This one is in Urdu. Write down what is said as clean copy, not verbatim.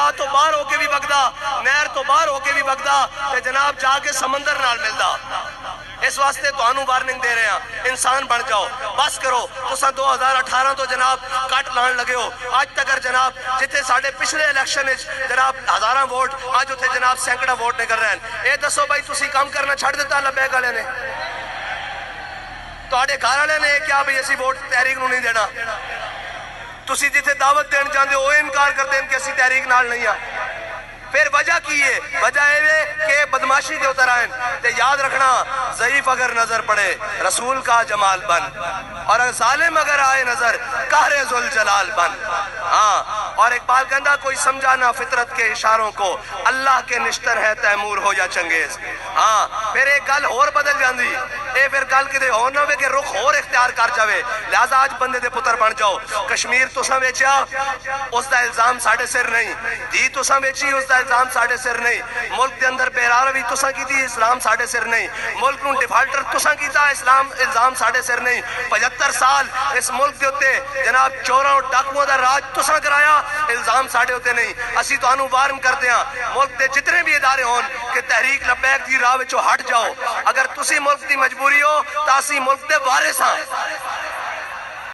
دریا تو باہر ہو کے بھی بگدا، نہر تو باہر ہو کے بھی بگدا تے جناب جا کے سمندر نال ملدا۔ اس واسطے تو انہوں وارننگ دے رہے ہیں، انسان بن جاؤ، بس کرو۔ تساں 2018 تو جناب کٹ لان لگے ہو، آج تک جناب جتے ساڑھے پچھلے الیکشن جناب ہزاراں ووٹ آج ہوتے جناب سینکڑا ووٹ نکل رہے ہیں۔ اے دسو بھائی تسی کام کرنا چھڑ دیتا لبیک والے نے؟ تو آڑے گھر والے نے کیا بھئی اسی ووٹ تحریک نو نہیں دینا؟ تسی جتے دعوت دین جاندے ہو انکار کر دیں کہ اسی تحریک نال نہیں ہیں۔ پھر وجہ کی ہے؟ وجہ ہے کہ بدماشی دے اتر آئیں۔ تے یاد رکھنا، ضعیف اگر نظر پڑے رسول کا جمال بن، اور ظالم اگر آئے نظر قہر ذوالجلال بن۔ ہاں، اور اقبال کہندا کوئی سمجھانا فطرت کے اشاروں کو، اللہ کے نشتر ہے تیمور ہو یا چنگیز۔ ہاں، پھر ایک گل اور بدل جاندی، اے پھر گل کدے ہور نہ ہوئے کہ رخ اور اختیار کر جاوے۔ لہذا آج بندے دے پتر بن جاؤ۔ کشمیر تساں ویچیا، اس دا الزام ساڑھے سر نہیں۔ دی تساں ویچی، اس دا الزام ساڑھے سر نہیں۔ ملک دے اندر بہراروی تساں کی تھی، اسلام ساڑھے سر نہیں۔ ملک نو ڈیفالٹر تساں کیتا، اسلام الزام ساڑھے سر نہیں۔ 75 سال اس ملک دے ہوتے جناب چوراں اور ڈاکوؤں دا راج تساں کرایا، الزام ساڑھے ہوتے نہیں۔ اسی تو انہوں وارن کرتے ہیں ملک دے جتنے بھی ادارے ہون کہ تحریک لبیک دی راہ وچوں ہٹ جاؤ۔ اگر تسی ملک دی مجبوری ہو تو اسی ملک دے وارث ہاں۔